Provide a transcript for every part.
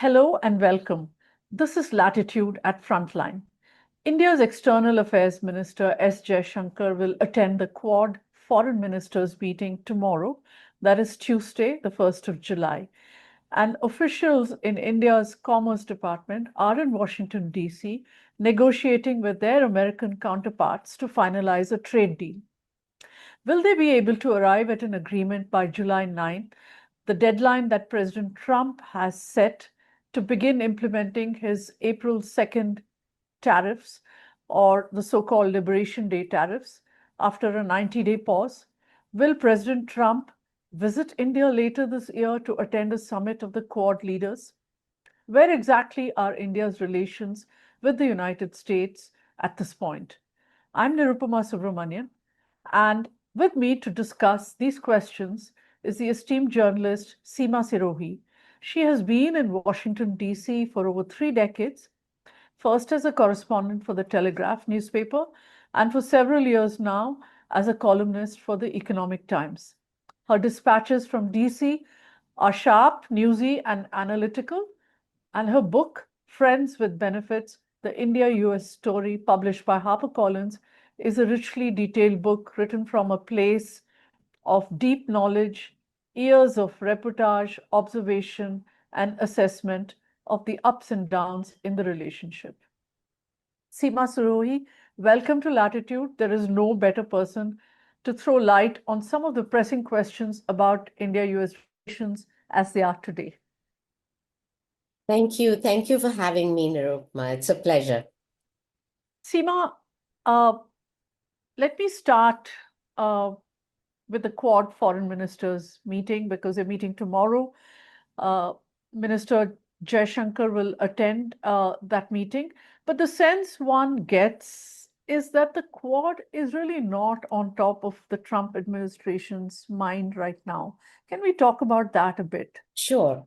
Hello and welcome. This is Latitude at Frontline. India's External Affairs Minister S. Jaishankar will attend the Quad Foreign Ministers meeting tomorrow, that is Tuesday, the 1st of July. And officials in India's Commerce Department are in Washington, D.C., negotiating with their American counterparts to finalize a trade deal. Will they be able to arrive at an agreement by July 9, the deadline that President Trump has set to begin implementing his April 2nd tariffs, or the so-called Liberation Day tariffs, after a 90-day pause? Will President Trump visit India later this year to attend a summit of the Quad leaders? Where exactly are India's relations with the United States at this point? I'm Nirupama Subramanian, and with me to discuss these questions is the esteemed journalist Seema Sirohi. She has been in Washington, D.C. for over 3 decades, first as a correspondent for the Telegraph newspaper, and for several years now as a columnist for the Economic Times. Her dispatches from D.C. are sharp, newsy, and analytical, and her book, Friends with Benefits, the India-US Story, published by HarperCollins, is a richly detailed book written from a place of deep knowledge, years of reportage, observation, and assessment of the ups and downs in the relationship. Seema Sirohi, welcome to Latitude. There is no better person to throw light on some of the pressing questions about India-US relations as they are today. Thank you. Thank you for having me, Nirupama. It's a pleasure. Seema, let me start with the Quad Foreign Ministers meeting, because they're meeting tomorrow. Minister Jaishankar will attend that meeting. But the sense one gets is that the Quad is really not on top of the Trump administration's mind right now. Can we talk about that a bit? Sure.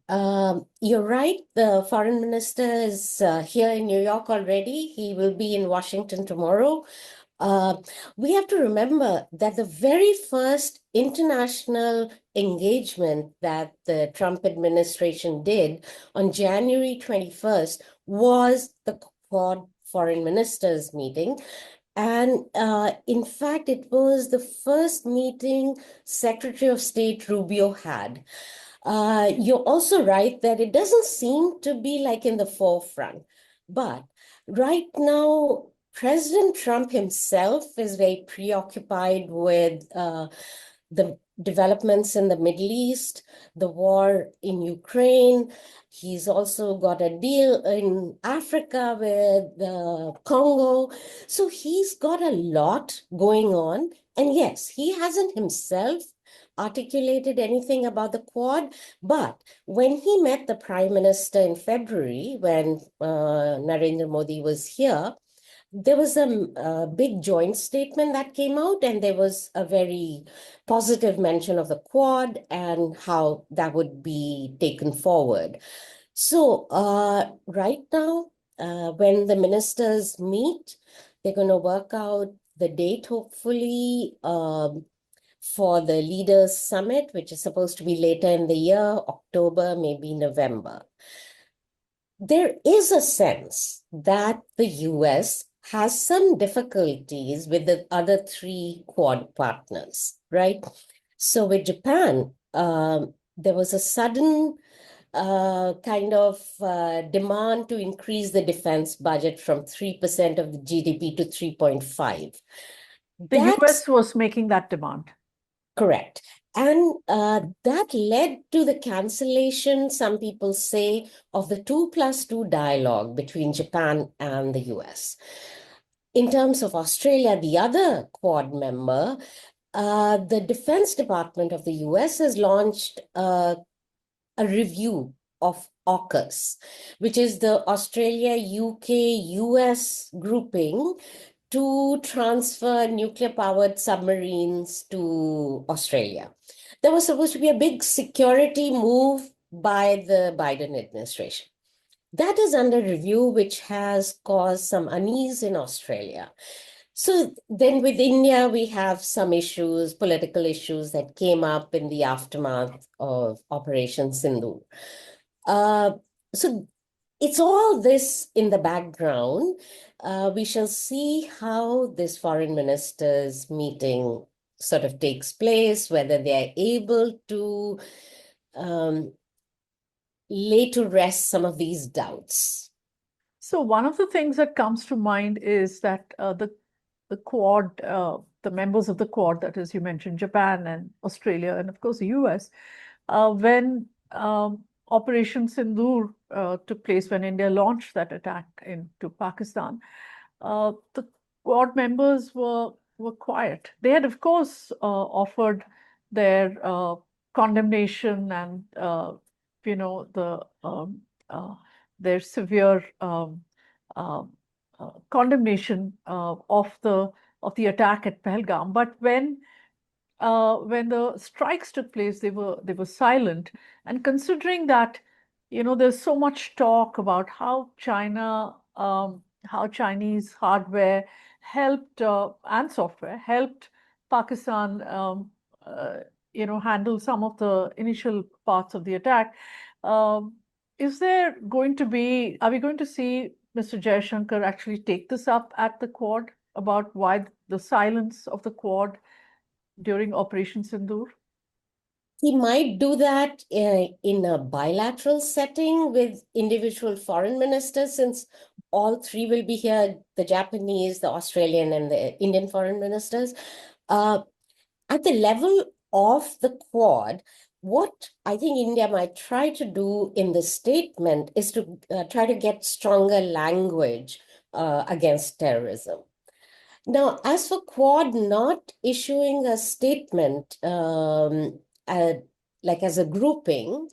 You're right. The foreign minister is here in New York already. He will be in Washington tomorrow. We have to remember that the very first international engagement that the Trump administration did on January 21st was the Quad Foreign Ministers meeting. And in fact, it was the first meeting Secretary of State Rubio had. You're also right that it doesn't seem to be like in the forefront. But right now, President Trump himself is very preoccupied with the developments in the Middle East, the war in Ukraine. He's also got a deal in Africa with Congo. So he's got a lot going on. And yes, he hasn't himself articulated anything about the Quad, but when he met the Prime Minister in February, when Narendra Modi was here, there was a big joint statement that came out, and there was a very positive mention of the Quad and how that would be taken forward. So right now, when the ministers meet, they're going to work out the date, hopefully, for the Leaders Summit, which is supposed to be later in the year, October, maybe November. There is a sense that the US has some difficulties with the other three Quad partners, right? So with Japan, there was a sudden kind of demand to increase the defense budget from 3% of the GDP to 3.5%. The US was making that demand. Correct. And that led to the cancellation, some people say, of the 2+2 dialogue between Japan and the US. In terms of Australia, the other Quad member, the Defense Department of the US has launched a review of AUKUS, which is the Australia, UK, US grouping to transfer nuclear-powered submarines to Australia. There was supposed to be a big security move by the Biden administration. That is under review, which has caused some unease in Australia. So then with India, we have some issues, political issues that came up in the aftermath of Operation Sindoor. So it's all this in the background. We shall see how this foreign ministers meeting sort of takes place, whether they are able to um, lay to rest some of these doubts. So one of the things that comes to mind is that the Quad, the members of the Quad, that is, you mentioned Japan and Australia, and of course the US, when Operation Sindoor took place, when India launched that attack into Pakistan, the Quad members were quiet. They had, of course, offered their condemnation and uh, their severe uh, condemnation of the attack at Pahalgam. But when the strikes took place, they were silent. And considering that, there's so much talk about how Chinese hardware helped and software helped Pakistan, uh, handle some of the initial parts of the attack. Um, are we going to see Mr. Jaishankar actually take this up at the Quad about why the silence of the Quad during Operation Sindoor? He might do that in a bilateral setting with individual foreign ministers, since all three will be here, the Japanese, the Australian, and the Indian foreign ministers. At the level of the Quad, what I think India might try to do in the statement is to try to get stronger language against terrorism. Now, as for Quad not issuing a statement, uh, like as a grouping,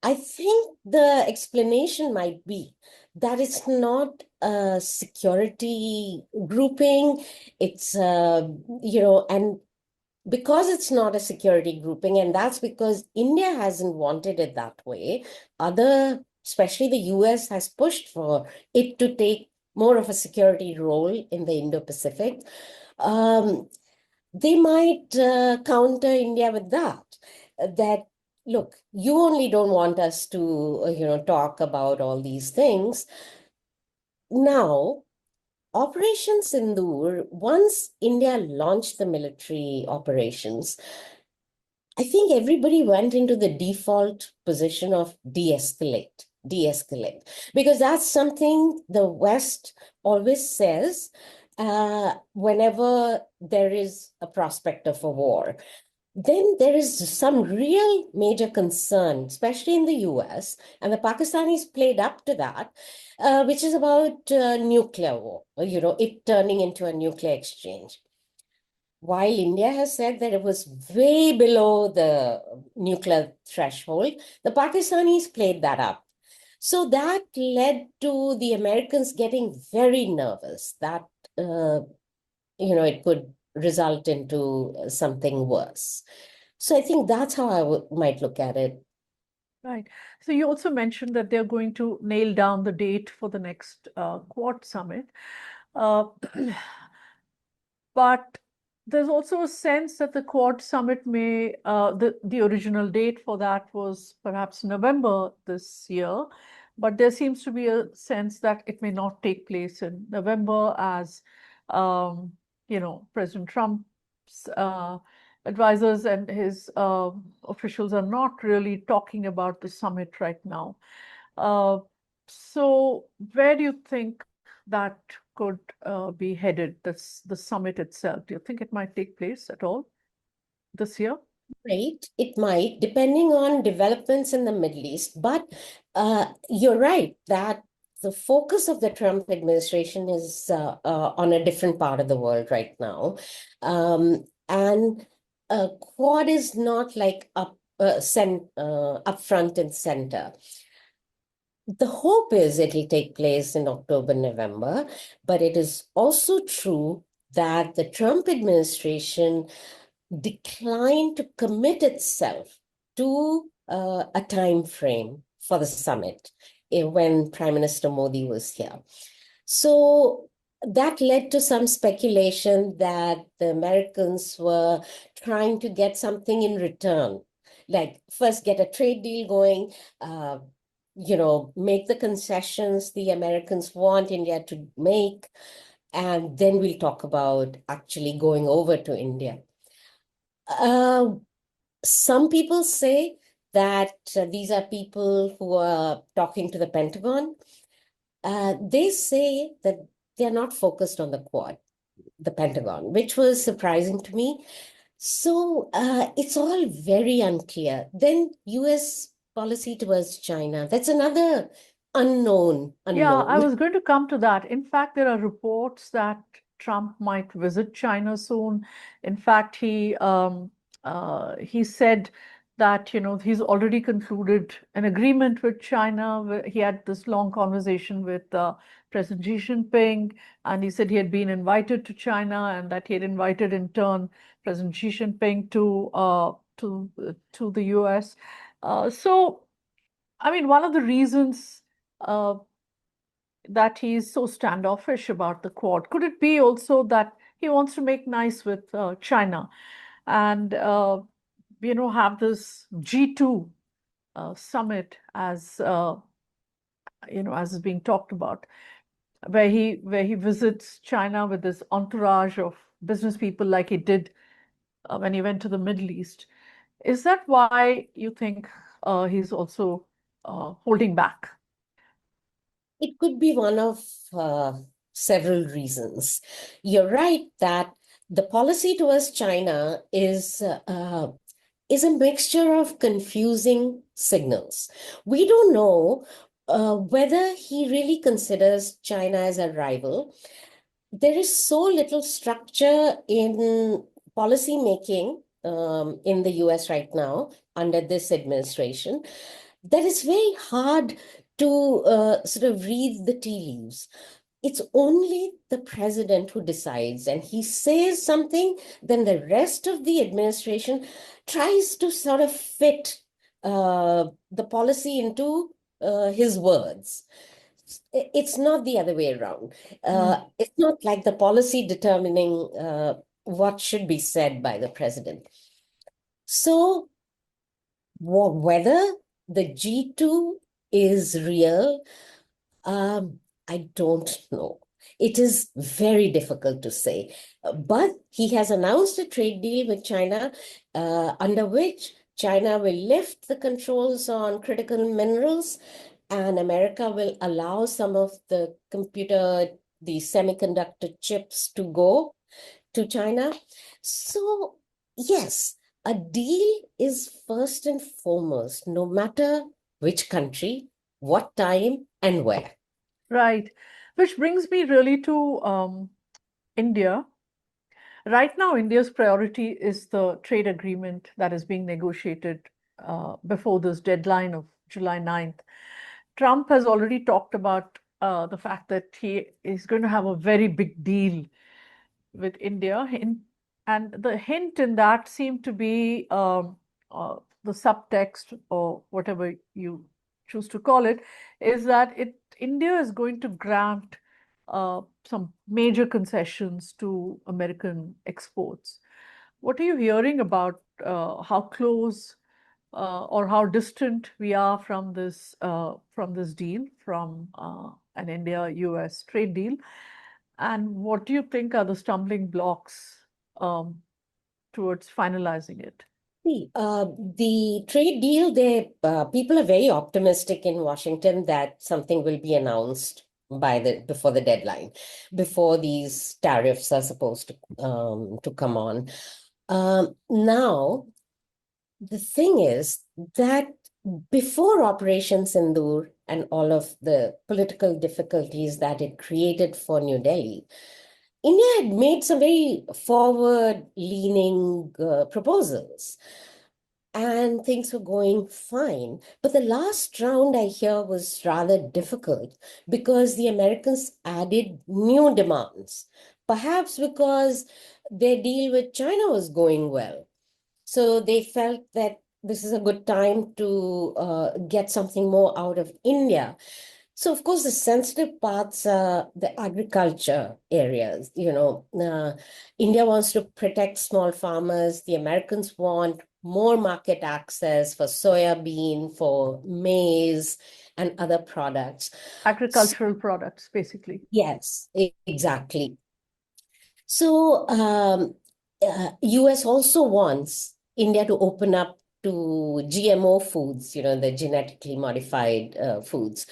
I think the explanation might be that it's not a security grouping. It's, and because it's not a security grouping, and that's because India hasn't wanted it that way, especially the US, has pushed for it to take more of a security role in the Indo-Pacific. Um, they might counter India with that look, you only don't want us to, talk about all these things. Now, Operation Sindoor, once India launched the military operations, I think everybody went into the default position of de-escalate, because that's something the West always says whenever there is a prospect of a war. Then there is some real major concern, especially in the US, and the Pakistanis played up to that, which is about nuclear war, it turning into a nuclear exchange. While India has said that it was way below the nuclear threshold, the Pakistanis played that up. So that led to the Americans getting very nervous that, it could result into something worse. So I think that's how I might look at it. Right. So you also mentioned that they're going to nail down the date for the next Quad summit. Uh, but there's also a sense that the Quad summit the original date for that was perhaps November this year, but there seems to be a sense that it may not take place in November as, President Trump's advisors and his officials are not really talking about the summit right now. Uh, so where do you think that could be headed, the summit itself? Do you think it might take place at all this year? Right, it might, depending on developments in the Middle East. But you're right that the focus of the Trump administration is on a different part of the world right now. And Quad is not like up front and center. The hope is it'll take place in October, November, but it is also true that the Trump administration declined to commit itself to a time frame for the summit when Prime Minister Modi was here. So that led to some speculation that the Americans were trying to get something in return, like first get a trade deal going, make the concessions the Americans want India to make, and then we'll talk about actually going over to India. Some people say that these are people who are talking to the Pentagon. They say that they're not focused on the Quad, the Pentagon, which was surprising to me. So it's all very unclear. Then US policy towards China, that's another unknown. Yeah, I was going to come to that. In fact, there are reports that Trump might visit China soon. In fact, he said that he's already concluded an agreement with China. He had this long conversation with President Xi Jinping, and he said he had been invited to China, and that he had invited in turn President Xi Jinping to the US. So, I mean, one of the reasons that he's so standoffish about the Quad? Could it be also that he wants to make nice with China and have this G2 summit as as is being talked about, where he visits China with this entourage of business people like he did when he went to the Middle East? Is that why you think he's also holding back? It could be one of several reasons. You're right that the policy towards China is a mixture of confusing signals. We don't know whether he really considers China as a rival. There is so little structure in policy making in the US right now under this administration that it's very hard to sort of read the tea leaves. It's only the president who decides, and he says something, then the rest of the administration tries to sort of fit the policy into his words. It's not the other way around. It's not like the policy determining what should be said by the president. So whether the G2 is real, I don't know. It is very difficult to say. But he has announced a trade deal with China, under which China will lift the controls on critical minerals, and America will allow some of the semiconductor chips to go to China. So, yes, a deal is first and foremost, no matter which country, what time, and where. Right. Which brings me really to India. Right now, India's priority is the trade agreement that is being negotiated before this deadline of July 9th. Trump has already talked about the fact that he is going to have a very big deal with India. And the hint in that seemed to be the subtext, or whatever you choose to call it, is that India is going to grant some major concessions to American exports. What are you hearing about how close or how distant we are from this deal, from an India-US trade deal? And what do you think are the stumbling blocks towards finalizing it? See, the trade deal, people are very optimistic in Washington that something will be announced before the deadline, before these tariffs are supposed to come on. Now, the thing is that before Operation Sindoor and all of the political difficulties that it created for New Delhi, India had made some very forward-leaning proposals, and things were going fine. But the last round, I hear, was rather difficult because the Americans added new demands, perhaps because their deal with China was going well. So they felt that this is a good time to get something more out of India. So, of course, the sensitive parts are the agriculture areas. India wants to protect small farmers. The Americans want more market access for soya bean, for maize, and other products. Agricultural products, basically. Yes, exactly. So US also wants India to open up to GMO foods, the genetically modified foods,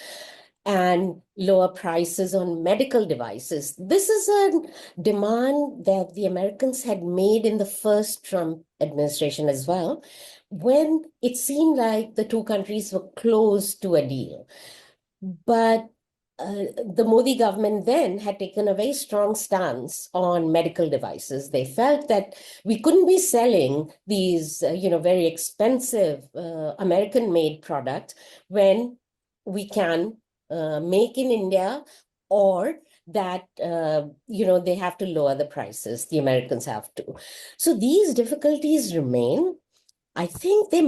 and lower prices on medical devices. This is a demand that the Americans had made in the first Trump administration as well, when it seemed like the two countries were close to a deal. But the Modi government then had taken a very strong stance on medical devices. They felt that we couldn't be selling these, very expensive American-made products when we can make in India, or that, they have to lower the prices. The Americans have to. So these difficulties remain. I think they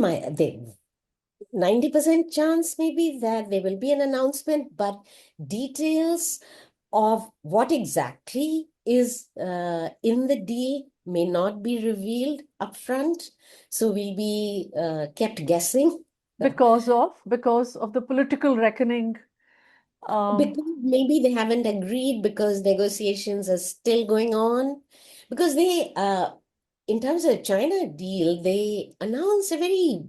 90% chance maybe that there will be an announcement, but details of what exactly is in the deal may not be revealed upfront. So we'll be kept guessing. Because of the political reckoning. Because maybe they haven't agreed, because negotiations are still going on. Because they, in terms of China deal, they announced a very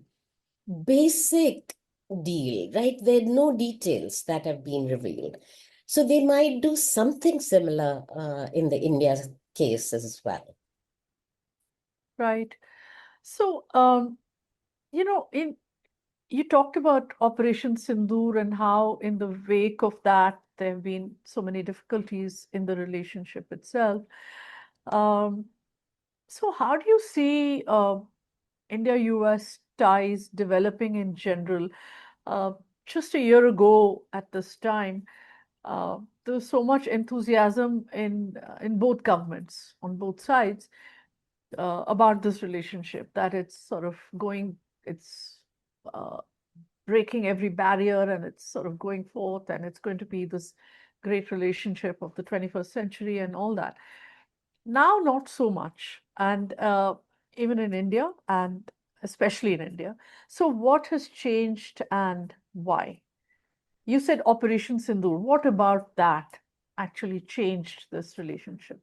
basic deal, right? There are no details that have been revealed. So they might do something similar in the India case as well. Right. So, you talked about Operation Sindoor and how, in the wake of that, there have been so many difficulties in the relationship itself. Um, so, how do you see India-US ties developing in general? Uh, just a year ago, at this time, there was so much enthusiasm in both governments, on both sides, about this relationship, that it's sort of going, it's breaking every barrier, and it's sort of going forth, and it's going to be this great relationship of the 21st century and all that. Now, not so much, and even in India, and especially in India. So, what has changed and why? You said Operation Sindoor. What about that actually changed this relationship?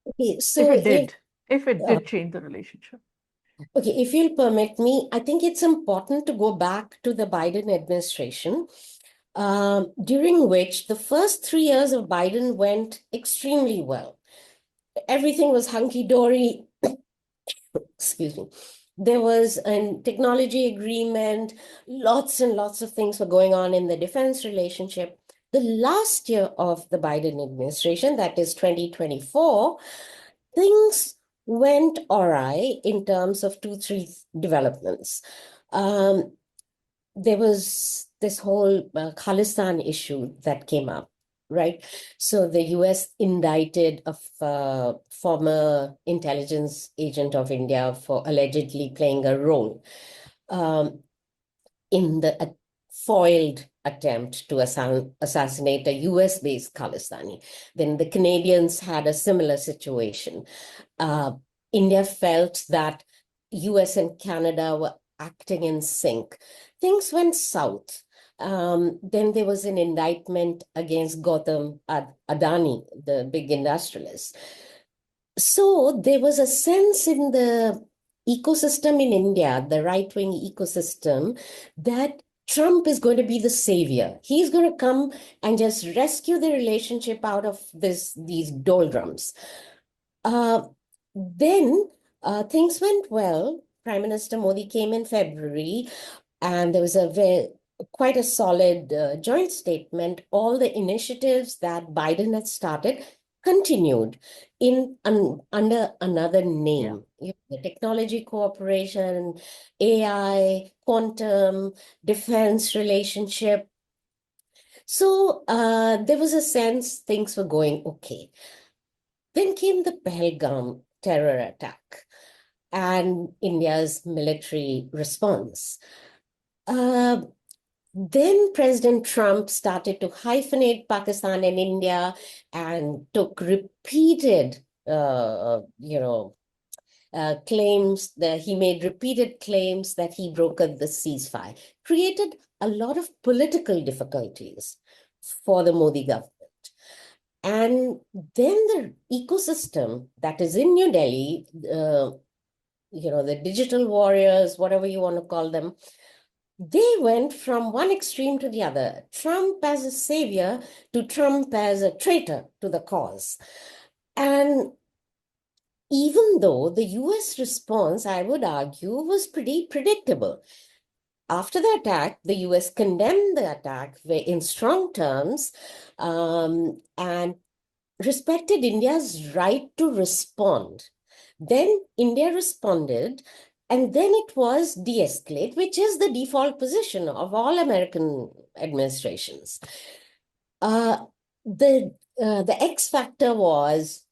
Okay, If so it did, if it uh, did change the relationship. okay, if you'll permit me, I think it's important to go back to the Biden administration, during which the first 3 years of Biden went extremely well. Everything was hunky-dory. Excuse me. There was a technology agreement, lots and lots of things were going on in the defense relationship. The last year of the Biden administration, that is 2024, things went awry in terms of three developments. There was this whole Khalistan issue that came up, right? So the US indicted a former intelligence agent of India for allegedly playing a role in the foiled attempt to assassinate a US-based Khalistani. Then the Canadians had a similar situation. India felt that US and Canada were acting in sync. Things went south. Then there was an indictment against Gautam Adani, the big industrialist. So there was a sense in the ecosystem in India, the right-wing ecosystem, that Trump is going to be the savior. He's going to come and just rescue the relationship out of these doldrums. Then things went well. Prime Minister Modi came in February, and there was quite a solid joint statement. All the initiatives that Biden had started continued under another name. The technology cooperation, AI, quantum, defense relationship. So there was a sense things were going okay. Then came the Pahalgam terror attack and India's military response. Then President Trump started to hyphenate Pakistan and India and took repeated, claims that he made repeated claims that he brokered the ceasefire, created a lot of political difficulties for the Modi government. And then the ecosystem that is in New Delhi, the digital warriors, whatever you want to call them, they went from one extreme to the other. Trump as a savior to Trump as a traitor to the cause. And even though the US response, I would argue, was pretty predictable. After the attack, the US condemned the attack in strong terms and respected India's right to respond. Then India responded, and then it was de-escalate, which is the default position of all American administrations. The X factor was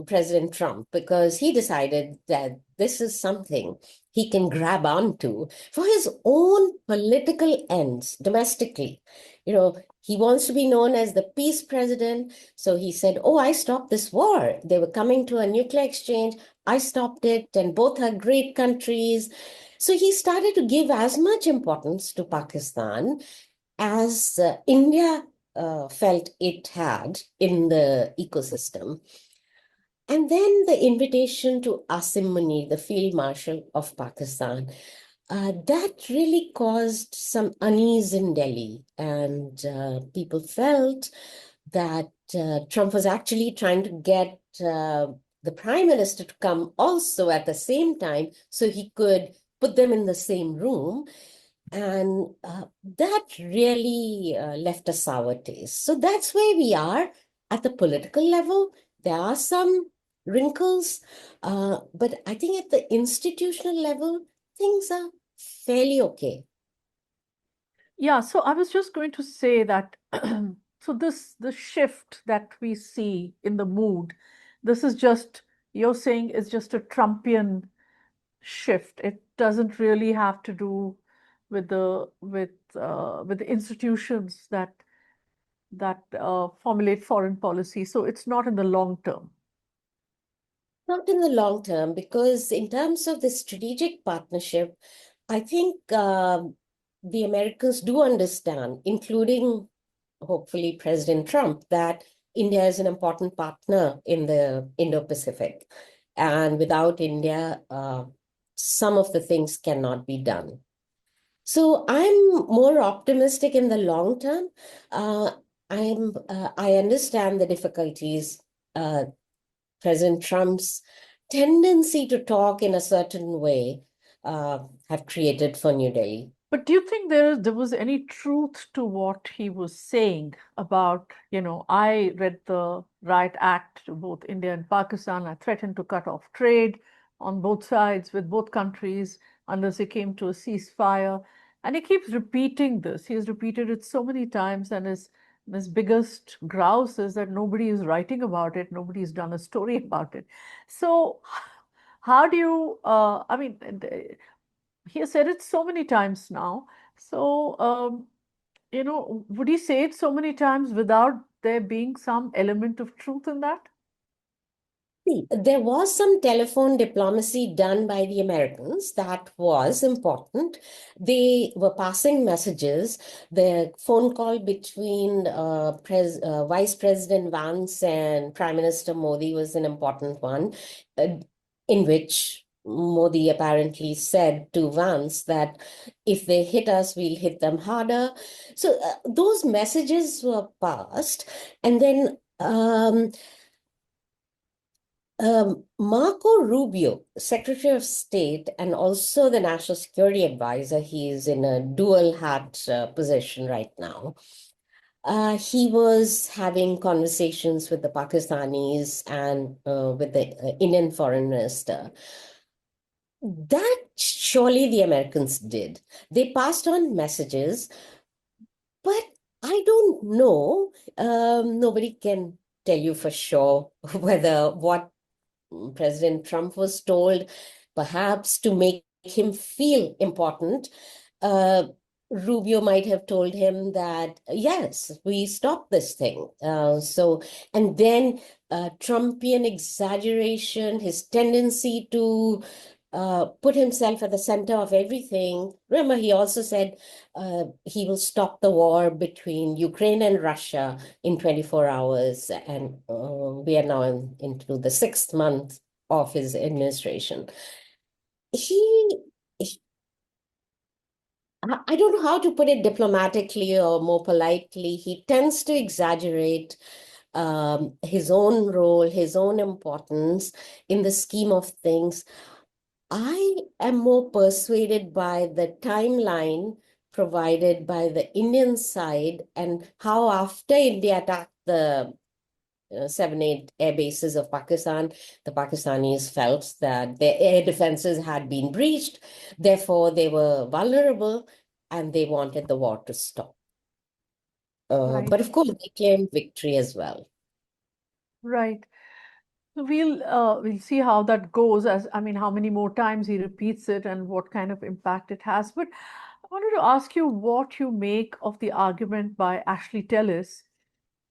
President Trump, because he decided that this is something he can grab onto for his own political ends domestically. He wants to be known as the peace president. So he said, oh, I stopped this war. They were coming to a nuclear exchange. I stopped it, and both are great countries. So he started to give as much importance to Pakistan as India felt it had in the ecosystem. And then the invitation to Asim Munir, the Field Marshal of Pakistan, that really caused some unease in Delhi. And people felt that Trump was actually trying to get the prime minister to come also at the same time so he could put them in the same room. And that really left a sour taste. So that's where we are at the political level. There are some wrinkles, but I think at the institutional level, things are fairly okay. Yeah, so I was just going to say that so the shift that we see in the mood, this is just, you're saying, is just a Trumpian shift. It doesn't really have to do with the institutions that formulate foreign policy. So it's not in the long term. Not in the long term, because in terms of the strategic partnership, I think the Americans do understand, including hopefully President Trump, that India is an important partner in the Indo-Pacific. And without India, some of the things cannot be done. So I'm more optimistic in the long term. I understand the difficulties. President Trump's tendency to talk in a certain way have created for New Delhi. But do you think there was any truth to what he was saying about, I read the Riot Act to both India and Pakistan. I threatened to cut off trade on both sides with both countries unless it came to a ceasefire. And he keeps repeating this. He has repeated it so many times, and his biggest grouse is that nobody is writing about it. Nobody's done a story about it. So how do you, he has said it so many times now. So, would he say it so many times without there being some element of truth in that? There was some telephone diplomacy done by the Americans that was important. They were passing messages. The phone call between Vice President Vance and Prime Minister Modi was an important one, in which Modi apparently said to Vance that if they hit us, we'll hit them harder. So those messages were passed. And then Marco Rubio, Secretary of State, and also the National Security Advisor, he is in a dual hat position right now. He was having conversations with the Pakistanis and with the Indian Foreign Minister. That surely the Americans did. They passed on messages, but I don't know. Nobody can tell you for sure whether what President Trump was told, perhaps to make him feel important, Rubio might have told him that, yes, we stopped this thing. And then Trumpian exaggeration, his tendency to put himself at the center of everything. Remember, he also said he will stop the war between Ukraine and Russia in 24 hours. And we are now into the 6th month of his administration. He I don't know how to put it diplomatically or more politely. He tends to exaggerate his own role, his own importance in the scheme of things. I am more persuaded by the timeline provided by the Indian side and how after India attacked the 7, 8 air bases of Pakistan, the Pakistanis felt that their air defenses had been breached. Therefore, they were vulnerable and they wanted the war to stop. Right. But of course, they claimed victory as well. Right. So we'll see how that goes, as I mean, how many more times he repeats it and what kind of impact it has. But I wanted to ask you what you make of the argument by Ashley Tellis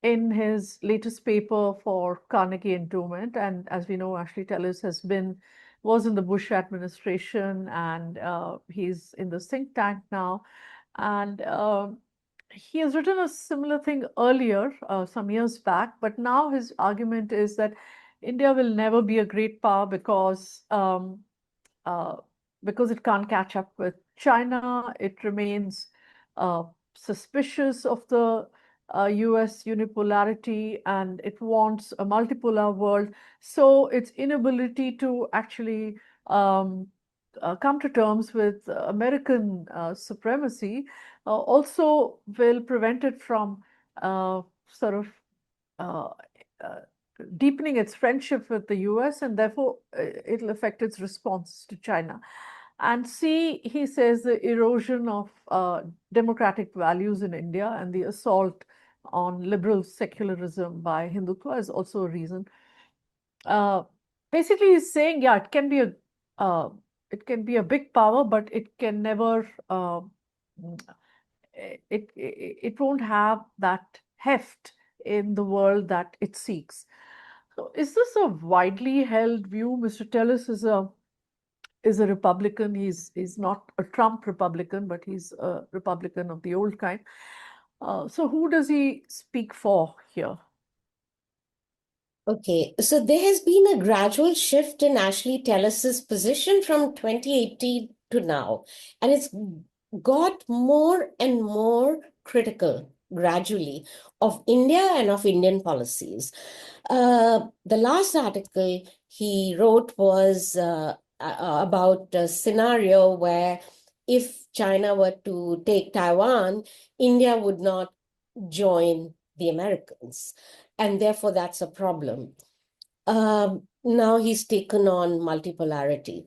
in his latest paper for Carnegie Endowment. And as we know, Ashley Tellis was in the Bush administration, and he's in the think tank now. And he has written a similar thing earlier, some years back, but now his argument is that India will never be a great power uh, because it can't catch up with China. It remains uh, suspicious of the US unipolarity, and it wants a multipolar world. So its inability to actually come to terms with American supremacy also will prevent it from sort of uh, uh, deepening its friendship with the US, and therefore it'll affect its response to China. And C, he says the erosion of democratic values in India and the assault on liberal secularism by Hindutva is also a reason. Uh, Basically, he's saying, yeah, uh, it can be a big power, but it can never it won't have that heft in the world that it seeks. So is this a widely held view? Mr. Tellis is a Republican. He's not a Trump Republican, but he's a Republican of the old kind. So who does he speak for here? Okay, so there has been a gradual shift in Ashley Tellis's position from 2018 to now, and it's got more and more critical gradually of India and of Indian policies. The last article he wrote was about a scenario where if China were to take Taiwan, India would not join the Americans. And therefore, that's a problem. Now he's taken on multipolarity.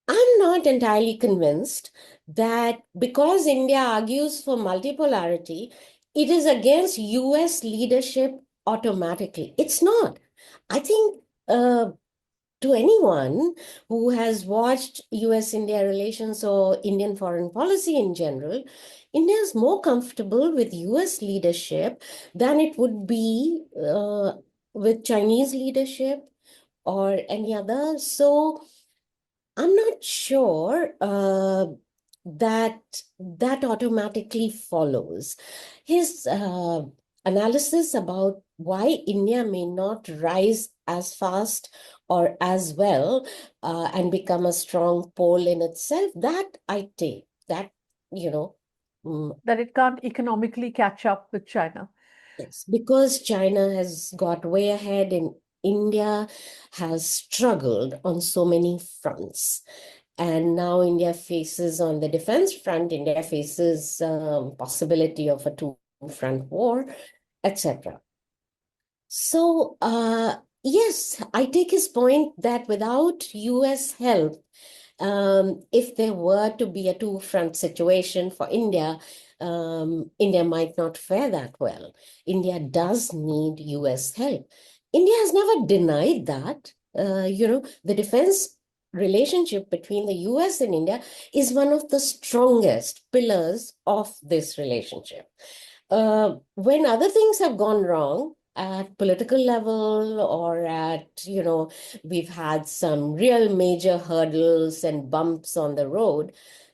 I'm not entirely convinced that because India argues for multipolarity, it is against US leadership automatically. It's not. I think to anyone who has watched US-India relations or Indian foreign policy in general, India is more comfortable with US leadership than it would be with Chinese leadership or any other. So I'm not sure that automatically follows. His analysis about why India may not rise as fast or as well and become a strong pole in itself, that I take, that, you know, That it can't economically catch up with China. yes, because China has got way ahead and India has struggled on so many fronts. And now India faces, on the defense front, India faces possibility of a two-front war, etc. So, yes, I take his point that without US help, if there were to be a two-front situation for India, India might not fare that well. India does need US help. India has never denied that. The defense relationship between the US and India is one of the strongest pillars of this relationship. When other things have gone wrong at political level or at, we've had some real major hurdles and bumps on the road,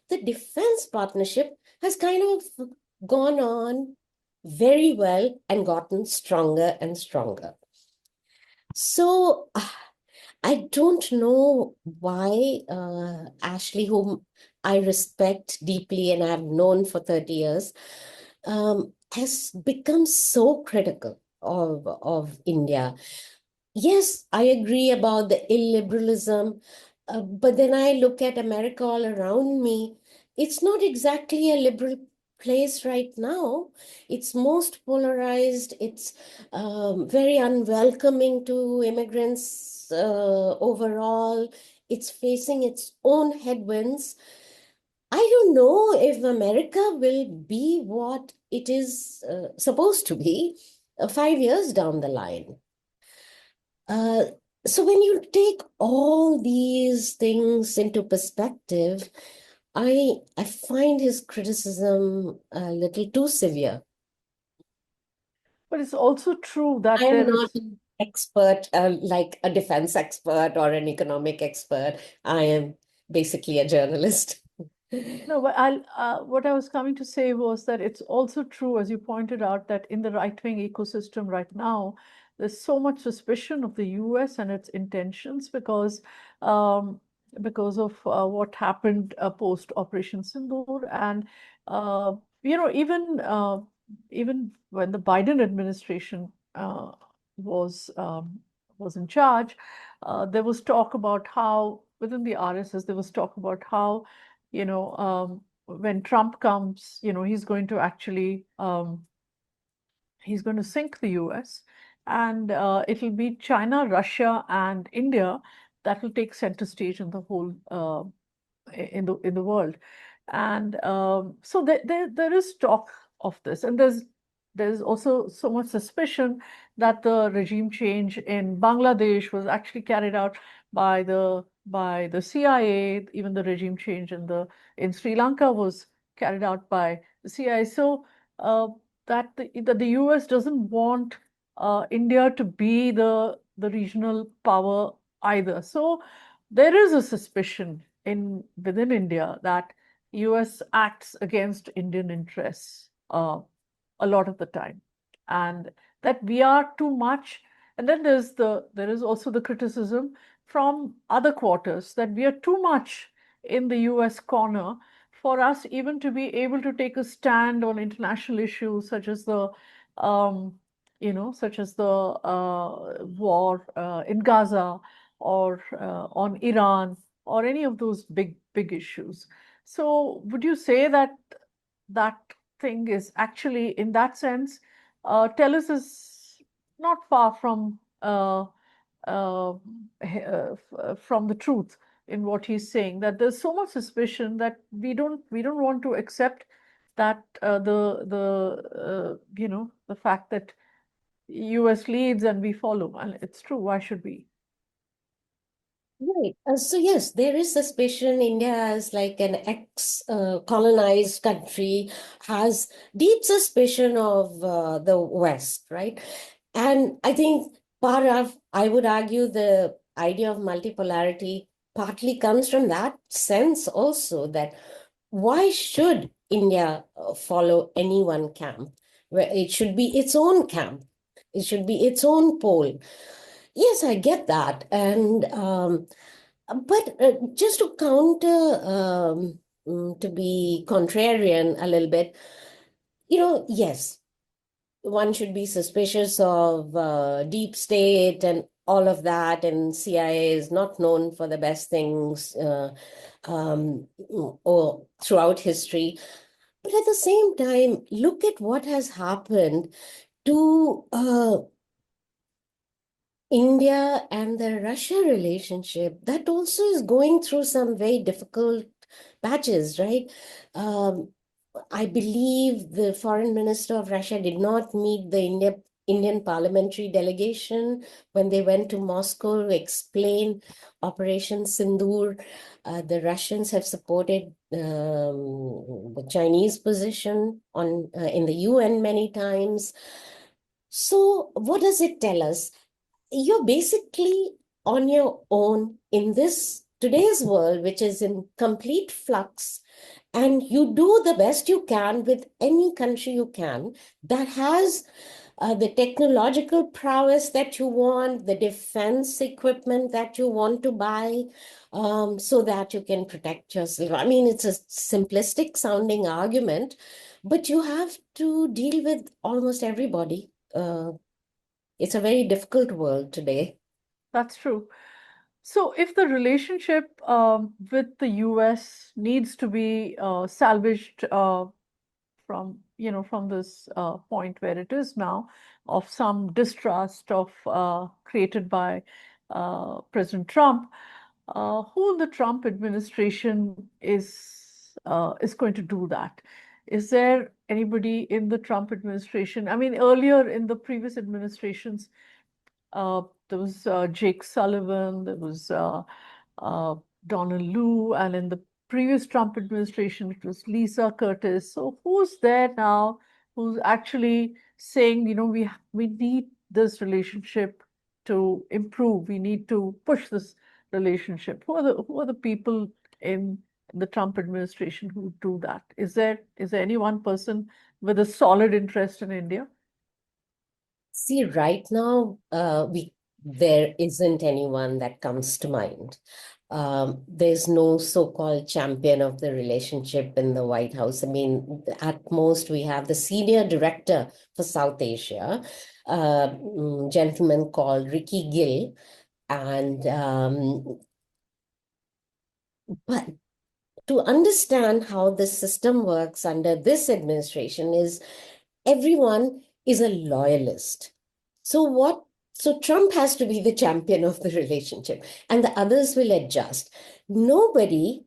the defense partnership has kind of gone on very well and gotten stronger and stronger. So I don't know why Ashley, whom I respect deeply and I've known for 30 years, has become so critical of India. Yes, I agree about the illiberalism, but then I look at America all around me. It's not exactly a liberal place right now. It's most polarized. It's very unwelcoming to immigrants overall. It's facing its own headwinds. I don't know if America will be what it is supposed to be 5 years down the line. Uh, so when you take all these things into perspective, I find his criticism a little too severe. But it's also true that I am there not is. an expert, like a defense expert or an economic expert. I am basically a journalist. No, but what I was coming to say was that it's also true, as you pointed out, that in the right-wing ecosystem right now, there's so much suspicion of the US and its intentions um, because of what happened post Operation Sindoor, and uh, even when the Biden administration was was in charge, there was talk about how within the RSS there was talk about how when Trump comes, he's going to actually he's going to sink the US, and it'll be China, Russia, and India that will take center stage in the whole in the world. And so there is talk of this, and there's also so much suspicion that the regime change in Bangladesh was actually carried out by the CIA. Even the regime change in Sri Lanka was carried out by the CIA. So that the US doesn't want India to be the regional power either. So there is a suspicion within India that US acts against Indian interests a lot of the time, and that we are too much. And then there is also the criticism from other quarters that we are too much in the US corner for us even to be able to take a stand on international issues such as the war in Gaza, or on Iran, or any of those big issues. So would you say that that thing is actually, in that sense, Tellus is not far uh, from the truth in what he's saying, that there's so much suspicion that we don't want to accept that the fact that US leads and we follow. And it's true, why should we? Right. So yes, there is suspicion India as like an ex-colonized country has deep suspicion of the West, right? And I think part of, I would argue, the idea of multipolarity partly comes from that sense also, that why should India follow any one camp? Where it should be its own camp. It should be its own pole. Yes, I get that. And but just to counter, to be contrarian a little bit, yes, one should be suspicious of deep state and all of that, and CIA is not known for the best things or throughout history. But at the same time, look at what has happened to India and the Russia relationship. That also is going through some very difficult patches, right? Um, I believe the foreign minister of Russia did not meet the India Indian parliamentary delegation when they went to Moscow to explain Operation Sindoor. The Russians have supported the Chinese position in the UN many times. So what does it tell us? You're basically on your own in this today's world, which is in complete flux, and you do the best you can with any country you can that has the technological prowess that you want, the defense equipment that you want to buy, so that you can protect yourself. I mean, it's a simplistic sounding argument, but you have to deal with almost everybody. It's a very difficult world today. That's true. So if the relationship with the US needs to be salvaged from this point where it is now, of some distrust created by President Trump, who the Trump administration is going to do that? Is there anybody in the Trump administration? I mean, earlier in the previous administrations, there was Jake Sullivan, there was uh, Donald Lu, and in the previous Trump administration, it was Lisa Curtis. So who's there now who's actually saying, we need this relationship to improve. We need to push this relationship. Who are the people in the Trump administration who do that? Is there any one person with a solid interest in India? See, right now, there isn't anyone that comes to mind. There's no so-called champion of the relationship in the White House. I mean, at most, we have the senior director for South Asia, gentleman called Ricky Gill, and but to understand how the system works under this administration is everyone is a loyalist. So Trump has to be the champion of the relationship, and the others will adjust. Nobody,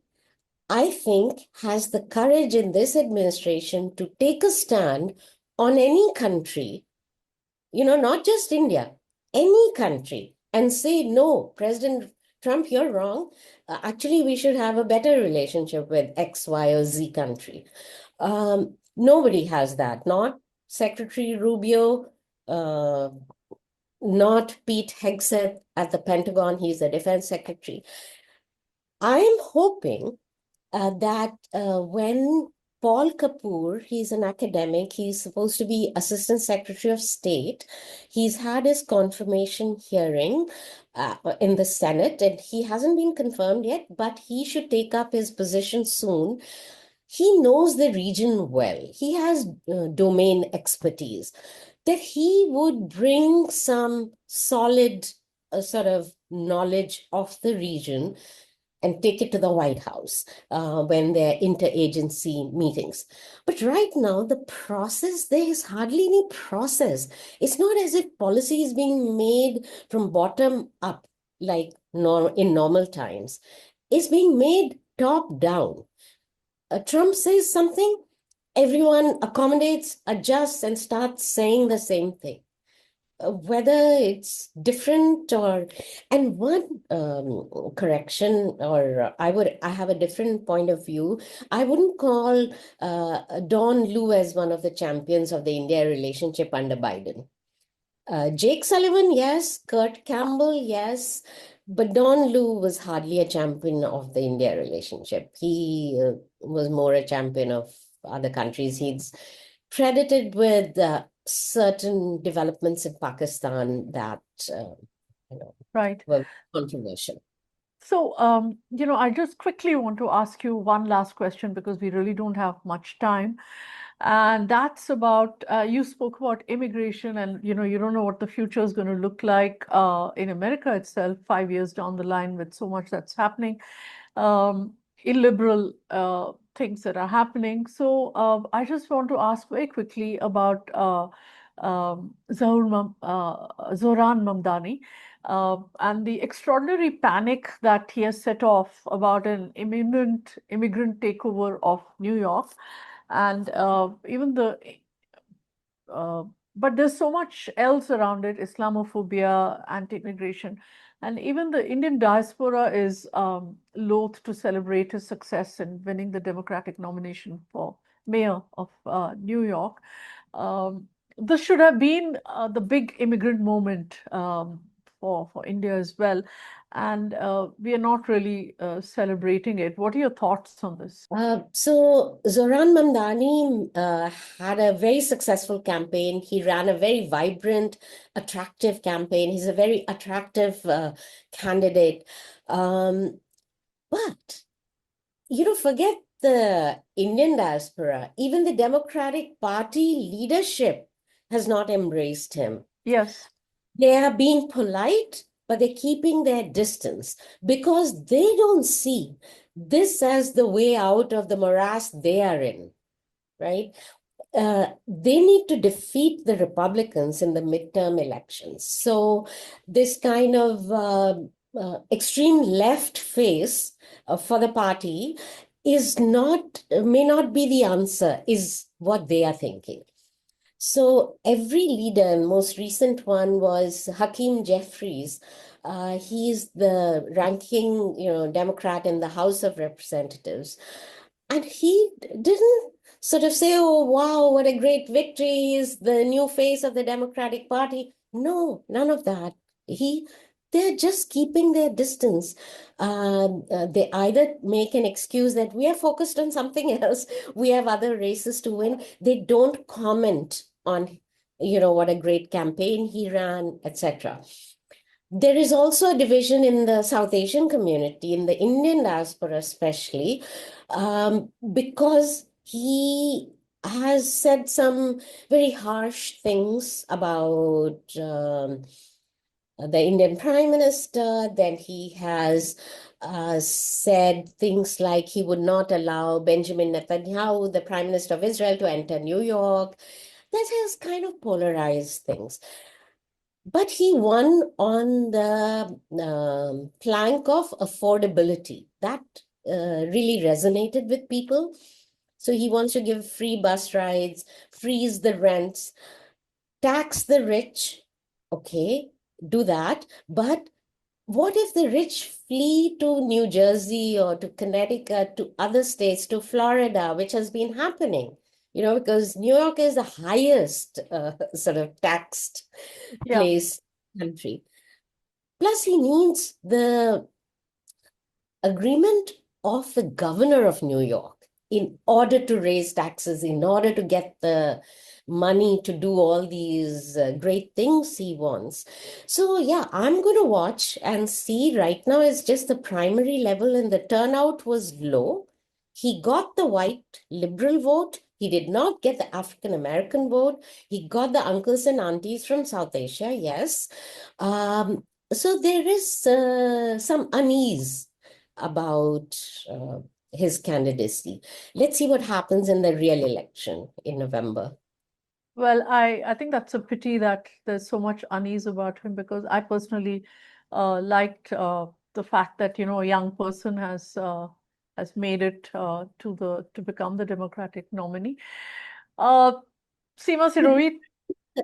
I think, has the courage in this administration to take a stand on any country, not just India, any country, and say, no, President Trump, you're wrong. Actually, we should have a better relationship with X, Y, or Z country. Nobody has that, not Secretary Rubio, not Pete Hegseth at the Pentagon. He's the defense secretary. I'm hoping that when Paul Kapoor, he's an academic, he's supposed to be Assistant Secretary of State. He's had his confirmation hearing in the Senate, and he hasn't been confirmed yet, but he should take up his position soon. He knows the region well. He has domain expertise. That he would bring some solid sort of knowledge of the region and take it to the White House when there are interagency meetings. But right now, the process, there is hardly any process. It's not as if policy is being made from bottom up, like in normal times. It's being made top down. Trump says something, everyone accommodates, adjusts, and starts saying the same thing. Whether it's different and one correction, or I have a different point of view. I wouldn't call Don Lu as one of the champions of the India relationship under Biden. Jake Sullivan, yes. Kurt Campbell, yes. But Don Lu was hardly a champion of the India relationship. He was more a champion of other countries. He's credited with certain developments in Pakistan that Right. were controversial. So, I just quickly want to ask you one last question because we really don't have much time. And that's about, you spoke about immigration, and, you don't know what the future is going to look like in America itself 5 years down the line with so much that's happening, illiberal things that are happening. So I just want to ask very quickly about Zohran Mamdani and the extraordinary panic that he has set off about an imminent immigrant takeover of New York, and even uh, but there's so much else around it, Islamophobia, anti-immigration, and even the Indian diaspora is loath to celebrate his success in winning the Democratic nomination for mayor of New York. Um, this should have been the big immigrant moment for India as well, and we are not really celebrating it. What are your thoughts on this? So Zoran Mamdani had a very successful campaign. He ran a very vibrant, attractive campaign. He's a very attractive candidate. But forget the Indian diaspora. Even the Democratic Party leadership has not embraced him. Yes. They are being polite, but they're keeping their distance because they don't see this as the way out of the morass they are in, right? They need to defeat the Republicans in the midterm elections. So this kind of extreme left face for the party may not be the answer, is what they are thinking. So every leader, and most recent one was Hakeem Jeffries. He's the ranking, Democrat in the House of Representatives. And he didn't sort of say, oh, wow, what a great victory. He's the new face of the Democratic Party. No, none of that. They're just keeping their distance. They either make an excuse that we are focused on something else, we have other races to win. They don't comment on, what a great campaign he ran, etc. There is also a division in the South Asian community, in the Indian diaspora especially, because he has said some very harsh things about the Indian Prime Minister. Then he has said things like he would not allow Benjamin Netanyahu, the Prime Minister of Israel, to enter New York. That has kind of polarized things. But he won on the plank of affordability. That really resonated with people. So he wants to give free bus rides, freeze the rents, tax the rich. Okay, do that. But what if the rich flee to New Jersey or to Connecticut, to other states, to Florida, which has been happening? Because New York is the highest sort of taxed place country. Plus, he needs the agreement of the governor of New York in order to raise taxes, in order to get the money to do all these great things he wants. So yeah, I'm going to watch and see. Right now it's just the primary level and the turnout was low. He got the white liberal vote. He did not get the African American vote. He got the uncles and aunties from South Asia, yes. So there is some unease about his candidacy. Let's see what happens in the real election in November. Well, I think that's a pity that there's so much unease about him, because I personally liked the fact that a young person has made it to become the Democratic nominee. Seema Sirohi.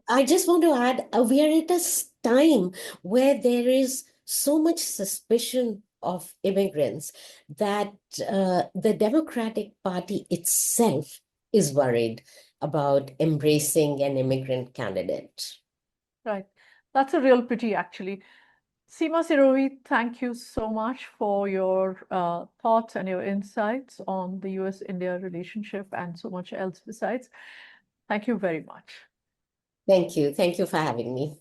I just want to add, we are at a time where there is so much suspicion of immigrants that the Democratic Party itself is worried about embracing an immigrant candidate. Right. That's a real pity, actually. Seema Sirohi, thank you so much for your thoughts and your insights on the US-India relationship and so much else besides. Thank you very much. Thank you. Thank you for having me.